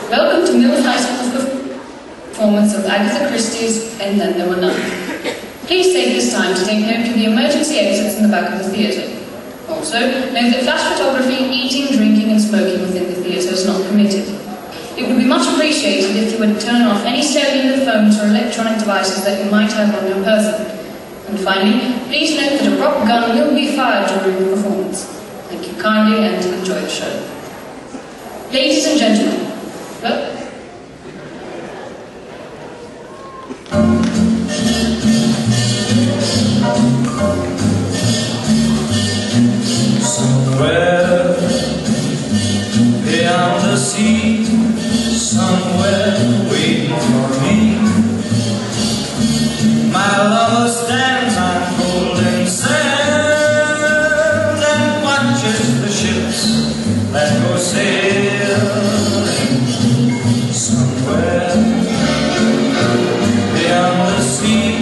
Welcome to Mills High School's performance of Agatha Christie's And Then There Were None. Please take this time to take note of the emergency exits in the back of the theatre. Also, note that flash photography, eating, drinking and smoking within the theatre is not permitted. It would be much appreciated if you would turn off any cellular phones or electronic devices that you might have on your person. And finally, please note that a prop gun will be fired during the performance. Thank you kindly and enjoy the show. Ladies and gentlemen, well, somewhere beyond the sea, somewhere waiting for me, my lover stands on golden sand and watches the ships that go sailing. Somewhere beyond the sea.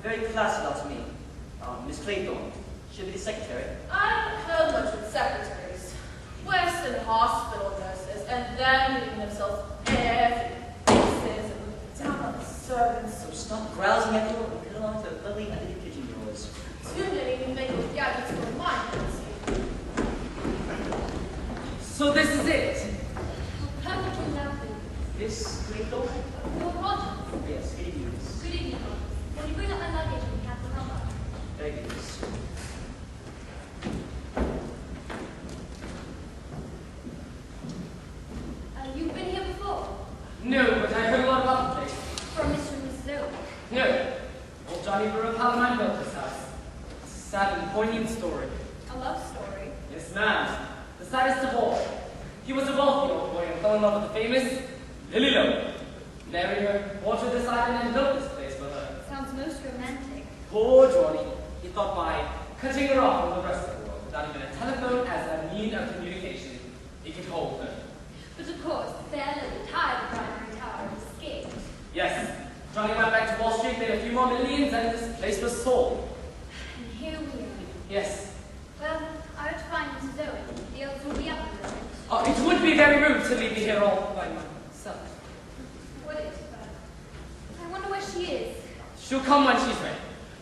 Very classy lot to me. Miss Claythorne. She'll be the secretary. I've heard much with secretaries. Western hospital nurses, and then leaving themselves every business and down on the servants. So stop grousing at you and get along to the lovely empty kitchen of yours. Too many newfangled gadgets for my fancy. So this is it? Perfectly lovely. Miss Claythorne? Lord Rogers. Yes, good evening. Good evening, Lord. Will you bring up my luggage and have the number? Very good, miss. You've been here before? No, but I heard a lot about the place. From Mr. and Mrs. Leung? No. Old Johnny Burrow Paladine built this house. It's a sad and poignant story. A love story? Yes, ma'am. The saddest of all. He was a wealthy old boy and fell in love with the famous Lily Leung. Married her, bought her this island and built this place for her. Sounds most romantic. Poor Johnny. He thought by cutting her off from the rest of the world, without even a telephone as a mean of communication, he could hold her. But of course, the fair Lily tired of Primary Tower and escaped. Yes. Johnny went back to Wall Street, made a few more millions, and this place was sold. And here we are. Yes. Well, I ought to find Mrs. Owen. The others will be up in a moment. Oh, it would be very rude to leave me here all by myself. Would it? I wonder where she is. She'll come when she's ready.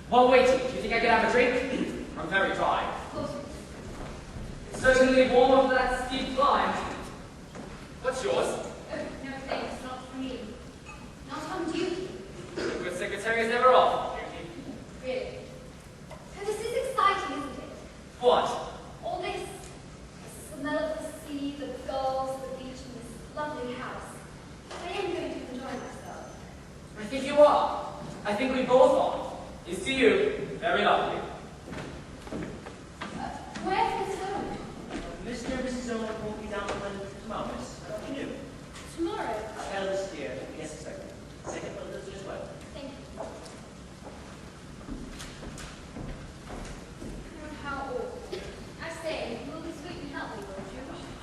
While waiting, do you think I could have a drink? I'm very dry. Of course. It's certainly warm over that steep climb. What's yours? Oh, no thanks, not for me. Not on duty. The good secretary is never off. Really. So this is exciting, isn't it? What? All this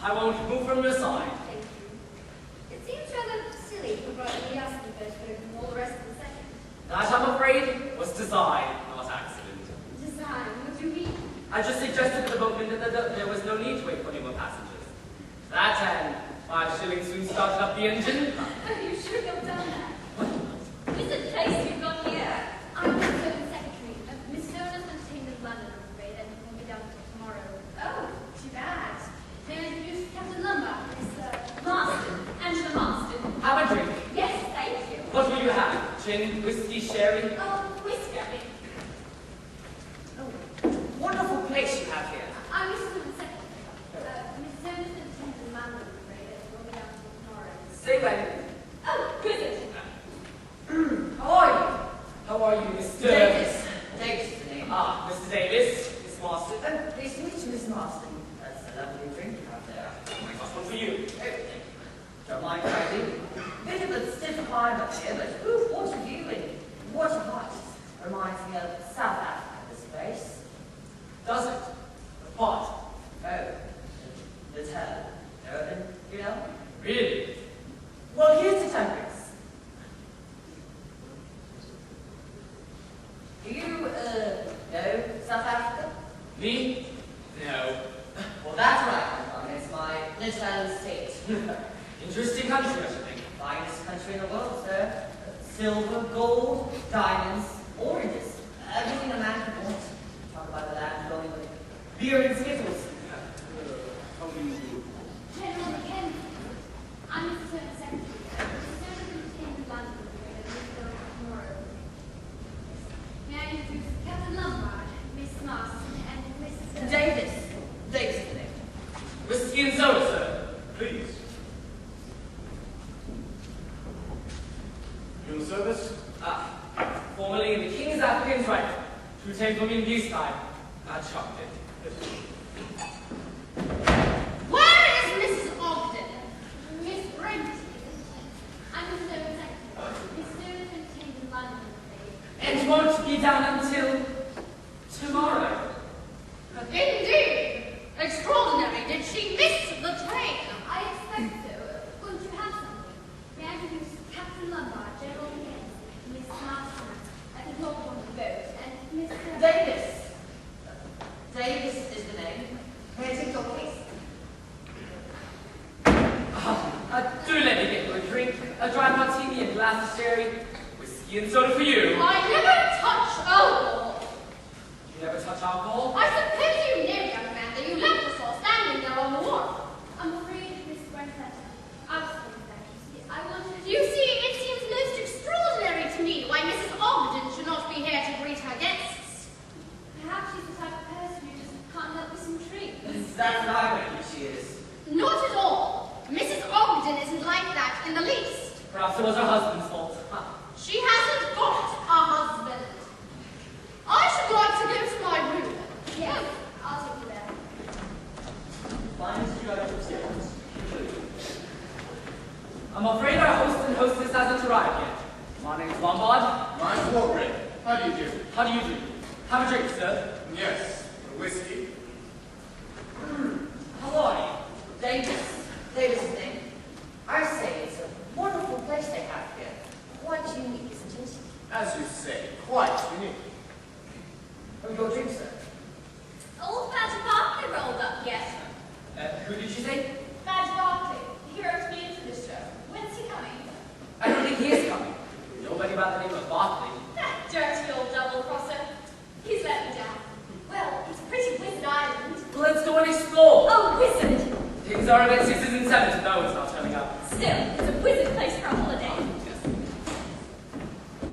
I won't move from your side. Thank you. It seems rather silly to write the asking first and all the rest of the second. That, I'm afraid, was design, not accident. Design, what do you mean? I just suggested to the boatman that there was no need to wait for any more passengers. That and 5 shillings soon started up the engine. Oh, you should have done that. Is it place you've got here? I'm the Home Secretary. Miss Stoner's entertained in London, I'm afraid, and won't be down until tomorrow. Oh, too bad. May I introduce Captain Lombard, Miss Marston, Angela Marston. Have a drink. Yes, thank you. What will you have? Gin, whiskey, sherry? Oh, whiskey. Oh, wonderful place you have here. I'm Mrs. Home Secretary. Miss Stoner's entertained in London, I'm afraid, and won't be down until tomorrow. Say when. Oh, visit. How are you? How are you, Mr. Davis. Davis is the name. Ah, Mr. Davis, Miss Marston. Pleased to meet you, Miss Marston. That's a lovely drink you have there. What's one for you? Don't mind crazy. Bit of a stiff climb up here, but ooh, what a view and what a height. Reminds me of South Africa, this place. Does it? What? Oh, the turn. You know? Really? Well, here's the temperance. Do you, know South Africa? Me? No. Well, that's right, it's my little state. Interesting country, I should think. Finest country in the world, sir. Silver, gold, diamonds, oranges. Everything a man could want. Talk about the land flowing with beer and skittles. How do you do? General MacKenzie. I'm Mrs. Home Secretary. Miss Stoner's entertained in London, I'm afraid, and won't be down until tomorrow. May I introduce Captain Lombard, Miss Marston, and Miss... Davis. Davis is the name. Whiskey and soda, sir. Please. You in service? Ah, formerly in the King's African's right. To retain from in this time. I chucked it. Where is Mrs. Ogden? Miss Brent. I'm Miss Stoner's Secretary. Miss Stoner's entertained in London, I'm afraid. And won't be down until tomorrow. Indeed. Extraordinary. Did she miss the train? I expect so. Won't you have something? May I introduce Captain Lombard, General MacKenzie, Miss Marston, I can talk on the boat, and Miss... Davis. Davis is the name. May I take your case? Do let me get you a drink. A dry martini and a glass of sherry. Whiskey and soda for you. I never touch alcohol. You never touch alcohol? I suppose you know, young man, that you left us all standing there on the wharf. I'm afraid Miss Brent has outstanding that, you see. I wanted to... You see, it seems most extraordinary to me why Mrs. Ogden should not be here to greet her guests. Perhaps she's the type of person who just can't help this intrigue. That's what I reckon she is. Not at all. Mrs. Ogden isn't like that in the least. Perhaps it was her husband's fault. She hasn't got a husband. I should like to go to my room. Yes, I'll take you there. Finest judge upstairs. I'm afraid our host and hostess hasn't arrived yet. My name's Lombard. Mine's Wargrave. How do you do? How do you do? Have a drink, sir. Yes, a whiskey. How are you? Davis. Davis is the name. I say, it's a wonderful place they have here. Quite unique, isn't it? As you say, quite unique. Oh, your drink, sir. Old Badger Barkley rolled up yet. Who did you say? Badger Barkley, the hero to be into this show. When's he coming? I don't think he is coming. Nobody by the name of Barkley. That dirty old double-crosser. He's let me down. Well, it's a pretty wizard island. Let's go and explore. Oh, wizard! Things are a bit 6s and 7s, no one's not turning up. Still, it's a wizard place